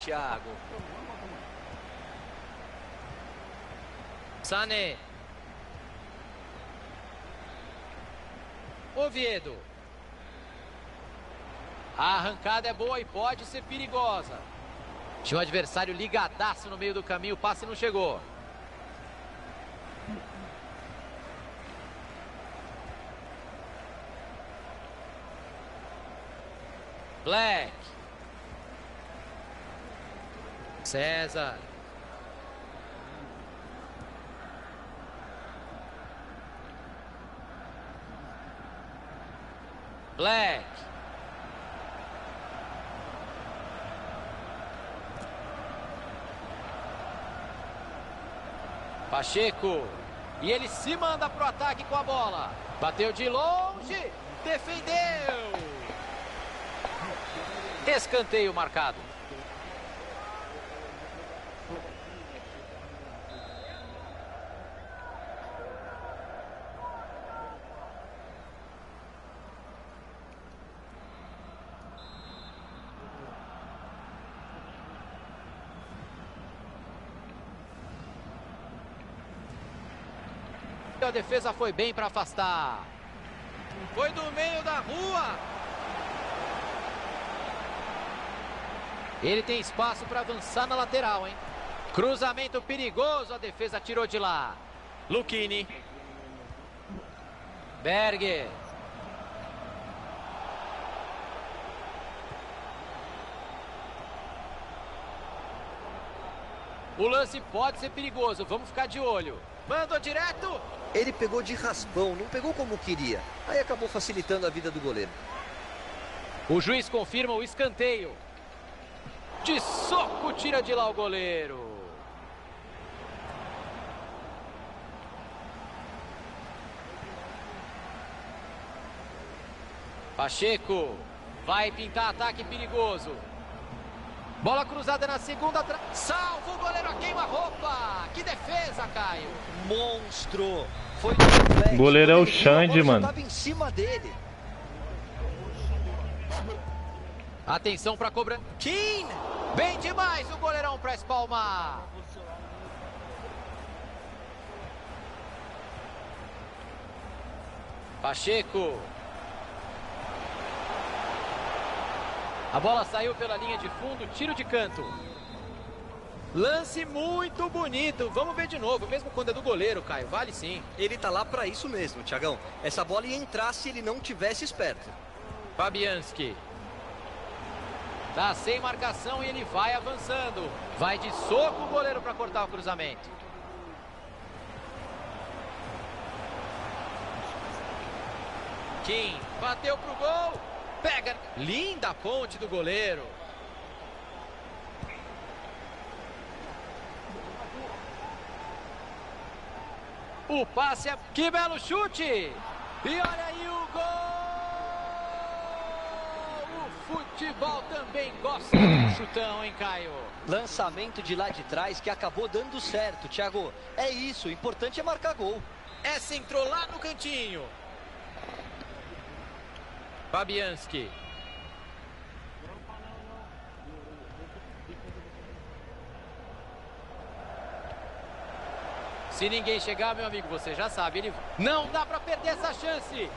Thiago. Sané. Oviedo. A arrancada é boa e pode ser perigosa. Tinha um adversário ligadaço no meio do caminho, o passe não chegou. Black. César. Black. Pacheco. E ele se manda pro ataque com a bola. Bateu de longe. Defendeu. Escanteio marcado. A defesa foi bem para afastar. Foi do meio da rua. Ele tem espaço para avançar na lateral, hein? Cruzamento perigoso, a defesa tirou de lá. Lucchini. Berger. O lance pode ser perigoso, vamos ficar de olho. Mandou direto. Ele pegou de raspão, não pegou como queria. Aí acabou facilitando a vida do goleiro. O juiz confirma o escanteio. De soco tira de lá o goleiro. Pacheco. Vai pintar ataque perigoso. Bola cruzada na segunda. Salva o goleiro a queima-roupa. Que defesa, Caio. Monstro. Foi do reflexo. O goleiro é o Xande, mano. Estava em cima dele. Atenção para cobrar. Keane. Bem demais o goleirão para espalmar. Pacheco. A bola saiu pela linha de fundo, tiro de canto. Lance muito bonito. Vamos ver de novo, mesmo quando é do goleiro, Caio. Vale sim. Ele tá lá pra isso mesmo, Thiagão. Essa bola ia entrar se ele não tivesse esperto. Fabianski. Tá sem marcação e ele vai avançando. Vai de soco o goleiro para cortar o cruzamento. Kim bateu pro gol. Pega. Linda ponte do goleiro. O passe é... Que belo chute. E olha aí o gol. O futebol também gosta de chutão, hein, Caio? Lançamento de lá de trás que acabou dando certo, Thiago. É isso, o importante é marcar gol. Essa entrou lá no cantinho. Fabianski. Se ninguém chegar, meu amigo, você já sabe, ele não dá para perder essa chance.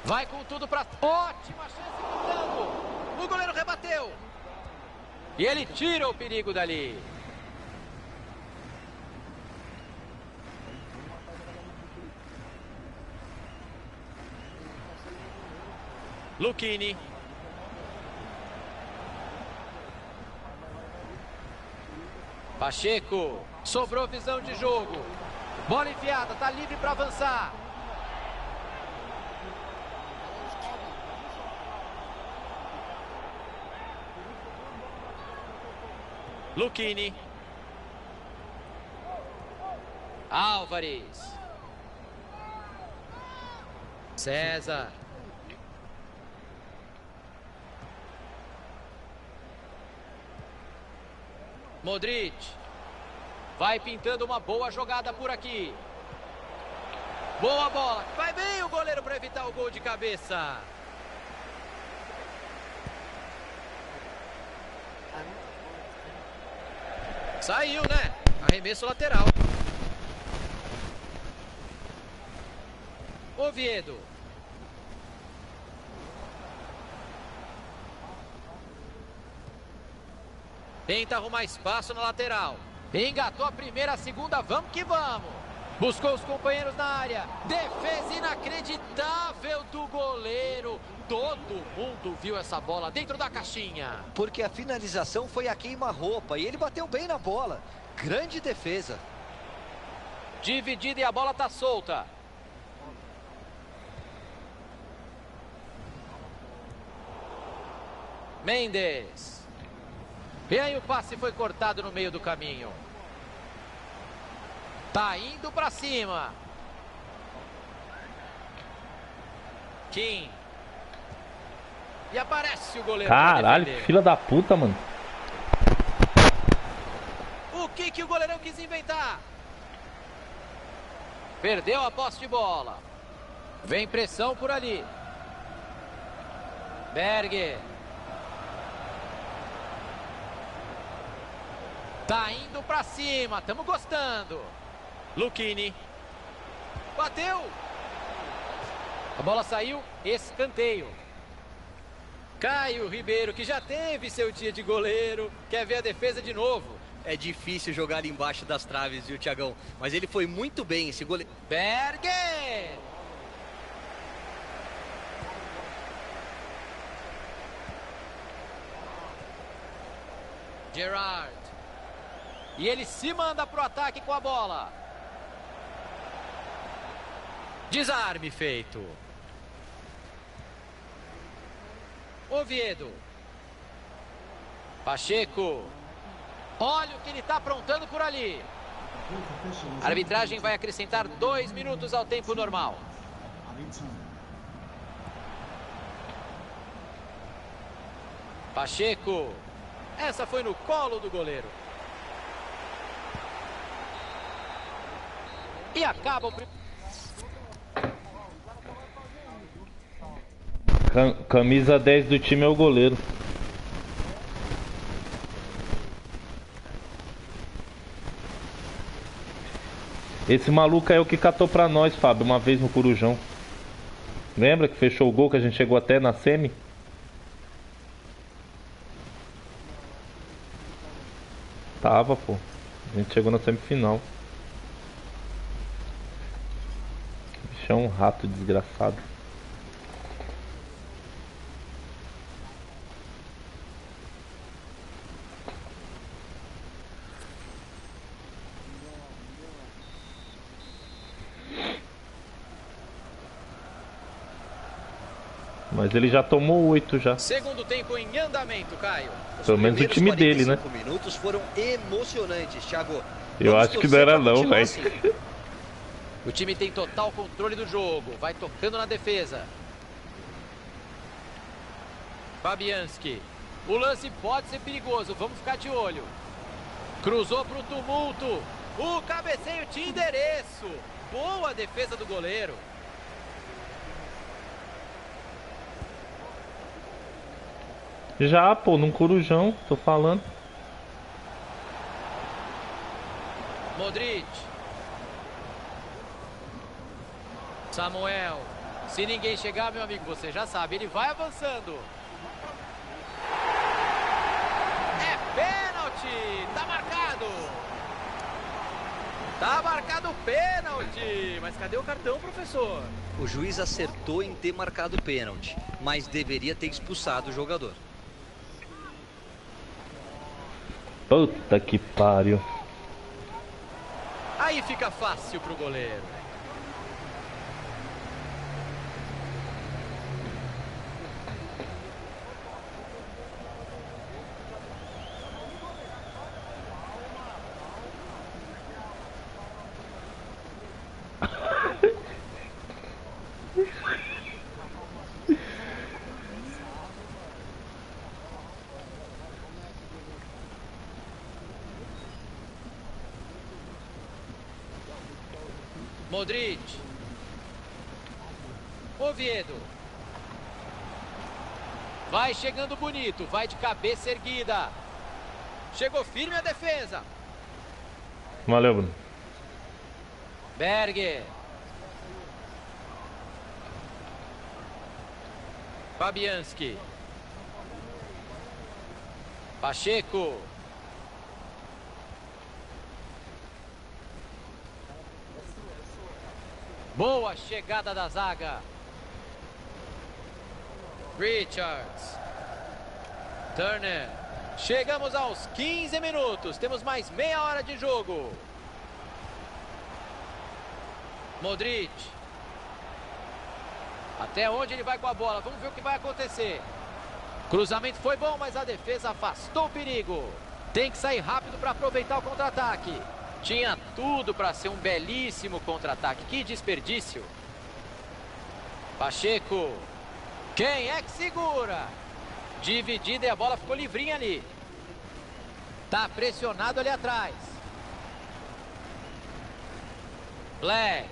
Vai com tudo para... Ótima chance no campo. O goleiro rebateu. E ele tira o perigo dali. Lucchini. Pacheco. Sobrou visão de jogo. Bola enfiada, tá livre para avançar. Lucchini. Álvares. César. Modric. Vai pintando uma boa jogada por aqui. Boa bola. Vai bem o goleiro para evitar o gol de cabeça. Saiu, né? Arremesso lateral. Oviedo. Tenta arrumar espaço na lateral. Engatou a primeira, a segunda, vamos que vamos. Buscou os companheiros na área. Defesa inacreditável do goleiro. Todo mundo viu essa bola dentro da caixinha. Porque a finalização foi a queima-roupa e ele bateu bem na bola. Grande defesa. Dividida e a bola tá solta. Mendes. E aí o passe foi cortado no meio do caminho. Tá indo pra cima. Kim. E aparece o goleiro. Caralho, filha da puta, mano. O que o goleirão quis inventar? Perdeu a posse de bola. Vem pressão por ali. Berger. Tá indo pra cima, estamos gostando. Lucchini. Bateu. A bola saiu, escanteio. Caio Ribeiro, que já teve seu dia de goleiro, quer ver a defesa de novo. É difícil jogar ali embaixo das traves, viu, Thiagão? Mas ele foi muito bem, esse goleiro. Berger. Gerard. E ele se manda pro ataque com a bola. Desarme feito. Oviedo. Pacheco. Olha o que ele está aprontando por ali. A arbitragem vai acrescentar 2 minutos ao tempo normal. Pacheco. Essa foi no colo do goleiro. E acaba o primeiro. Camisa 10 do time é o goleiro. Esse maluco é o que catou pra nós, Fábio, uma vez no Corujão. Lembra que fechou o gol, que a gente chegou até na semi? Tava, pô. A gente chegou na semifinal. Bicho é um rato desgraçado. Mas ele já tomou 8 já. Segundo tempo em andamento, Caio. Pelo menos o time dele, né? 45 minutos foram emocionantes, Thiago. Eu acho que não era não, velho. Assim. O time tem total controle do jogo. Vai tocando na defesa. Fabianski. O lance pode ser perigoso. Vamos ficar de olho. Cruzou pro tumulto. O cabeceio tinha endereço. Boa defesa do goleiro. Já, pô, num Corujão, tô falando. Modric. Samuel. Se ninguém chegar, meu amigo, você já sabe, ele vai avançando. É pênalti! Tá marcado! Tá marcado o pênalti! Mas cadê o cartão, professor? O juiz acertou em ter marcado o pênalti, mas deveria ter expulsado o jogador. Puta que pariu. Aí fica fácil pro goleiro. Modric. Oviedo. Vai chegando bonito, vai de cabeça erguida. Chegou firme a defesa. Valeu, Bruno. Berger. Fabianski. Pacheco. Boa chegada da zaga. Richards. Turner. Chegamos aos 15 minutos. Temos mais meia hora de jogo. Modric. Até onde ele vai com a bola? Vamos ver o que vai acontecer. Cruzamento foi bom, mas a defesa afastou o perigo. Tem que sair rápido para aproveitar o contra-ataque. Tinha tudo para ser um belíssimo contra-ataque. Que desperdício. Pacheco. Quem é que segura? Dividida e a bola ficou livrinha ali. Tá pressionado ali atrás. Black.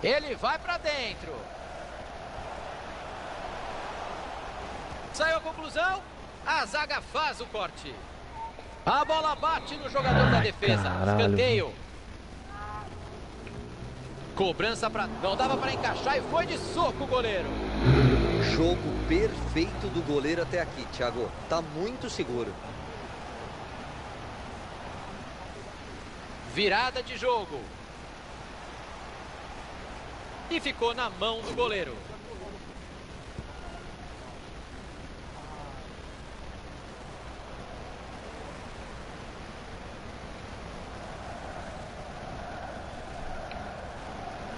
Ele vai para dentro. Saiu a conclusão. A zaga faz o corte. A bola bate no jogador da defesa. Caralho. Escanteio. Cobrança para... Não dava para encaixar e foi de soco o goleiro. Jogo perfeito do goleiro até aqui, Thiago. Tá muito seguro. Virada de jogo. E ficou na mão do goleiro.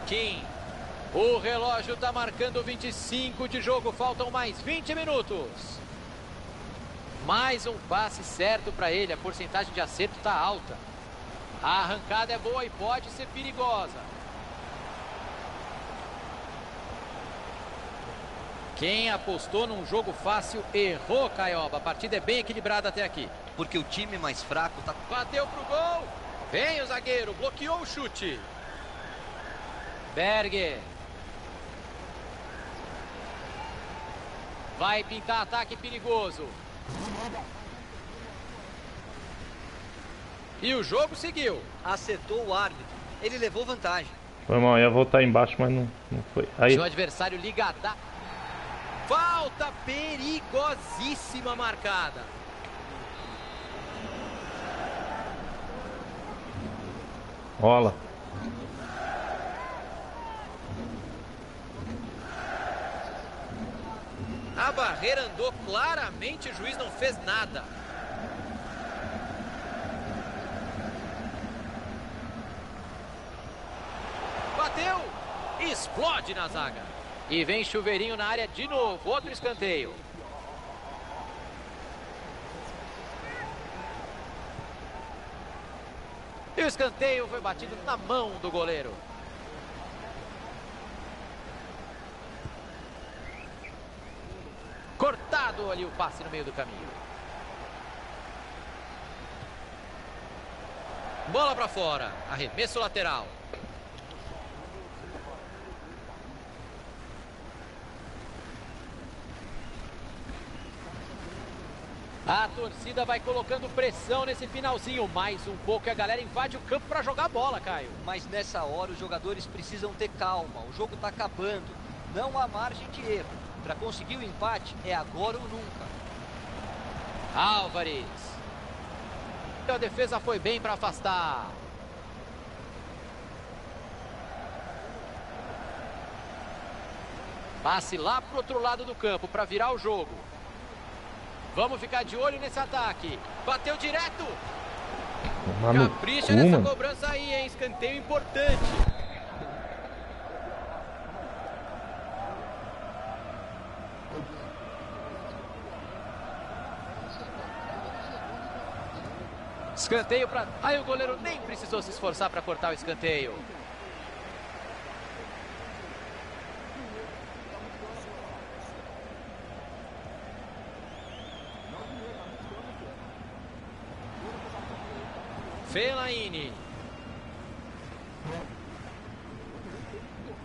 Kim. O relógio está marcando 25 de jogo. Faltam mais 20 minutos. Mais um passe certo para ele. A porcentagem de acerto está alta. A arrancada é boa e pode ser perigosa. Quem apostou num jogo fácil errou, Caioba. A partida é bem equilibrada até aqui. Porque o time mais fraco tá... Bateu pro gol. Vem o zagueiro, bloqueou o chute. Berger. Vai pintar ataque perigoso. E o jogo seguiu. Acertou o árbitro. Ele levou vantagem. Foi mal, ia voltar embaixo, mas não foi. Aí. O adversário ligada. Falta perigosíssima marcada. Rola. A barreira andou claramente, o juiz não fez nada. Bateu, explode na zaga. E vem chuveirinho na área de novo, outro escanteio. E o escanteio foi batido na mão do goleiro. Cortado ali o passe no meio do caminho. Bola para fora, arremesso lateral. A torcida vai colocando pressão nesse finalzinho. Mais um pouco e a galera invade o campo para jogar bola, Caio. Mas nessa hora os jogadores precisam ter calma. O jogo tá acabando. Não há margem de erro. Para conseguir o empate é agora ou nunca. Álvares. A defesa foi bem para afastar. Passe lá pro outro lado do campo para virar o jogo. Vamos ficar de olho nesse ataque. Bateu direto. Capricha nessa cobrança aí, hein? Escanteio importante. Escanteio para... Aí o goleiro nem precisou se esforçar para cortar o escanteio. Fellaini.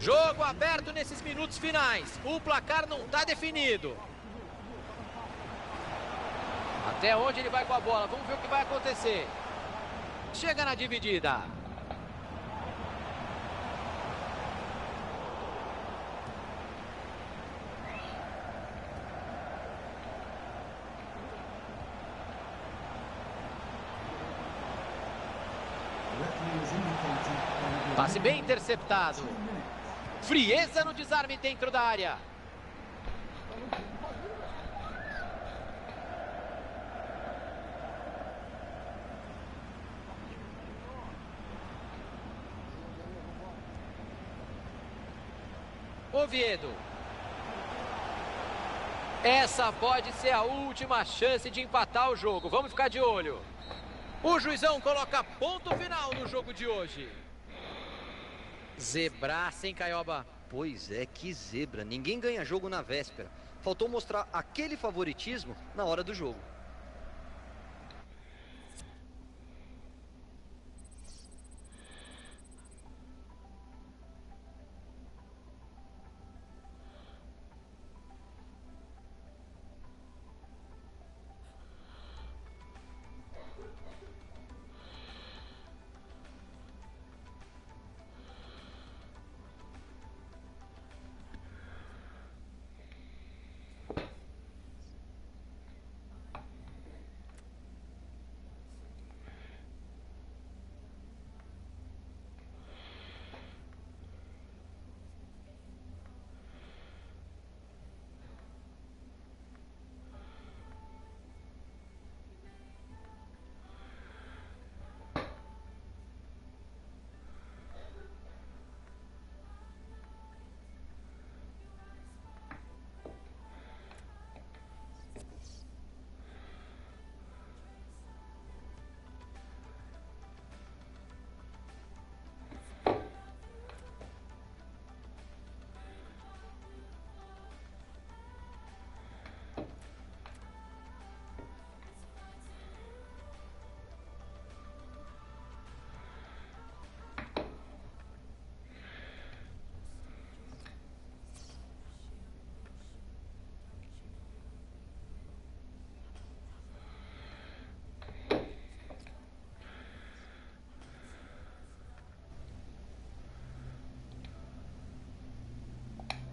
Jogo aberto nesses minutos finais. O placar não está definido. Até onde ele vai com a bola? Vamos ver o que vai acontecer. Chega na dividida. Passe bem interceptado. Frieza no desarme dentro da área. Oviedo. Essa pode ser a última chance de empatar o jogo. Vamos ficar de olho. O juizão coloca ponto final no jogo de hoje. Zebraça, hein, Caioba? Pois é, que zebra. Ninguém ganha jogo na véspera. Faltou mostrar aquele favoritismo na hora do jogo.